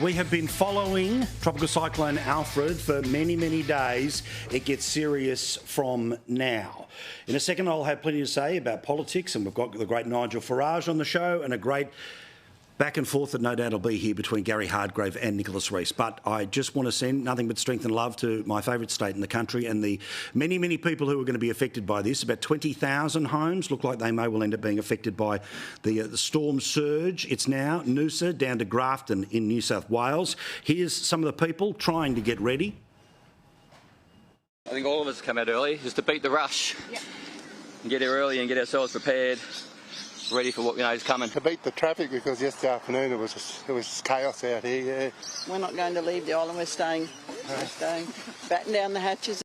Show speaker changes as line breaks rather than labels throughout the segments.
We have been following Tropical Cyclone Alfred for many, many days. It gets serious from now. In a second, I'll have plenty to say about politics, and we've got the great Nigel Farage on the show and a great back and forth that no doubt will be here between Gary Hardgrave and Nicholas Rees. But I just want to send nothing but strength and love to my favourite state in the country and the many, many people who are going to be affected by this. About 20,000 homes look like they may well end up being affected by the storm surge. It's now Noosa down to Grafton in New South Wales. Here's some of the people trying to get ready.
I think all of us come out early just to beat the rush. Yep. And get here early and get ourselves prepared, ready for what we know is coming.
To beat the traffic, because yesterday afternoon it was chaos out here. Yeah.
We're not going to leave the island. We're staying. Batten down the hatches.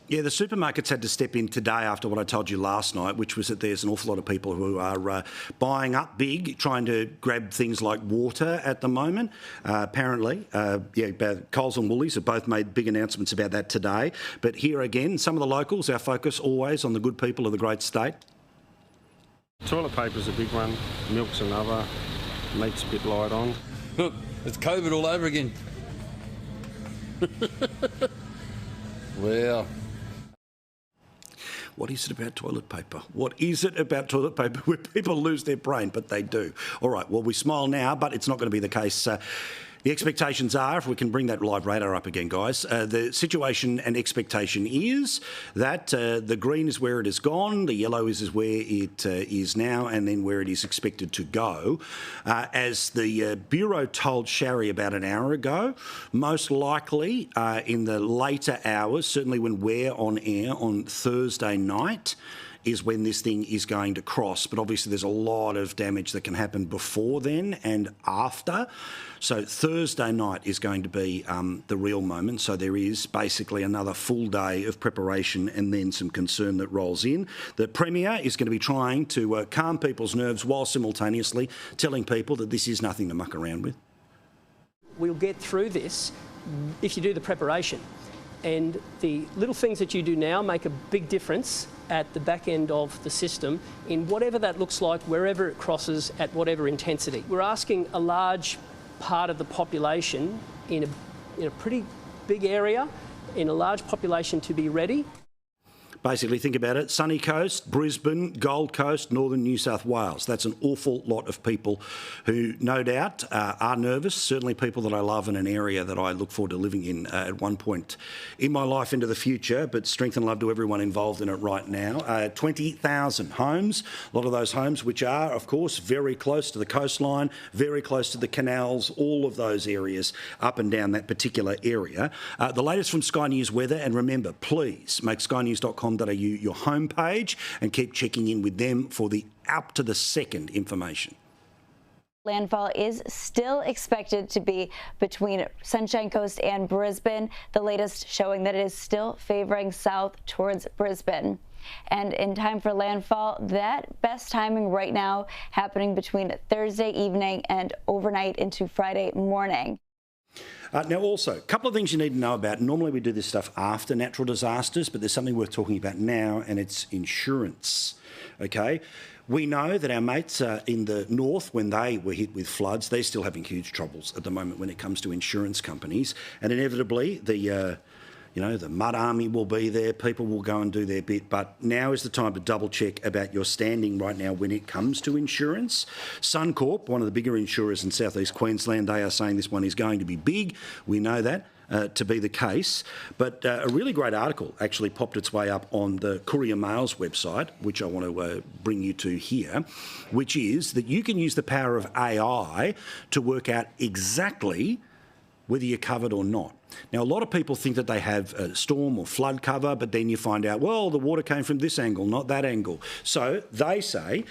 Yeah, the supermarkets had to step in today after what I told you last night, which was that there's an awful lot of people who are buying up big, trying to grab things like water at the moment. Apparently, Coles and Woolies have both made big announcements about that today. But here again, some of the locals, our focus always on the good people of the great state.
Toilet paper's a big one, milk's another, meat's a bit light on.
Look, it's COVID all over again. Well.
What is it about toilet paper? What is it about toilet paper where people lose their brain? But they do. All right, well, we smile now, but it's not going to be the case. The expectations are, if we can bring that live radar up again, guys, the situation and expectation is that the green is where it has gone, the yellow is where it is now, and then where it is expected to go. As the Bureau told Sharry about an hour ago, most likely in the later hours, certainly when we're on air on Thursday night, is when this thing is going to cross. But obviously there's a lot of damage that can happen before then and after. So Thursday night is going to be the real moment. So there is basically another full day of preparation and then some concern that rolls in. The Premier is going to be trying to calm people's nerves while simultaneously telling people that this is nothing to muck around with.
We'll get through this if you do the preparation. And the little things that you do now make a big difference at the back end of the system in whatever that looks like, wherever it crosses, at whatever intensity. We're asking a large part of the population in a pretty big area, in a large population to be ready.
Basically, think about it, Sunny Coast, Brisbane, Gold Coast, Northern New South Wales. That's an awful lot of people who no doubt are nervous, certainly people that I love in an area that I look forward to living in at one point in my life into the future, but strength and love to everyone involved in it right now. 20,000 homes, a lot of those homes which are, of course, very close to the coastline, very close to the canals, all of those areas up and down that particular area. The latest from Sky News Weather, and remember, please make skynews.com your homepage and keep checking in with them for the up to the second information.
Landfall is still expected to be between Sunshine Coast and Brisbane, the latest showing that it is still favoring south towards Brisbane. And in time for landfall, that best timing right now happening between Thursday evening and overnight into Friday morning.
Now, also, a couple of things you need to know about. Normally we do this stuff after natural disasters, but there's something worth talking about now, and it's insurance, okay? We know that our mates in the north, when they were hit with floods, they're still having huge troubles at the moment when it comes to insurance companies, and inevitably the mud army will be there, people will go and do their bit, but now is the time to double check about your standing right now when it comes to insurance. Suncorp, one of the bigger insurers in southeast Queensland, they are saying this one is going to be big. We know that to be the case, but a really great article actually popped its way up on the Courier Mail's website, which I want to bring you to here, which is that you can use the power of AI to work out exactly whether you're covered or not. Now, a lot of people think that they have a storm or flood cover, but then you find out, well, the water came from this angle, not that angle. So they say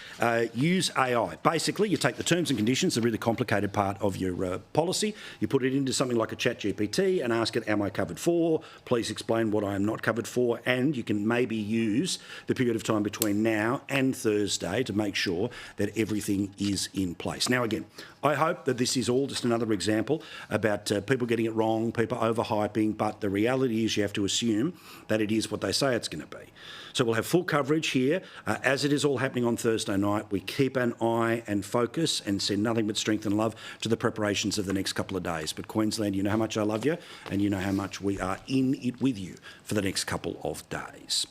use AI. Basically, you take the terms and conditions, the really complicated part of your policy, you put it into something like a ChatGPT and ask it, am I covered for? Please explain what I am not covered for. And you can maybe use the period of time between now and Thursday to make sure that everything is in place. Now, again, I hope that this is all just another example about people getting it wrong, people overhyping, but the reality is you have to assume that it is what they say it's going to be. So we'll have full coverage here. As it is all happening on Thursday night, we keep an eye and focus and send nothing but strength and love to the preparations of the next couple of days. But Queensland, you know how much I love you, and you know how much we are in it with you for the next couple of days.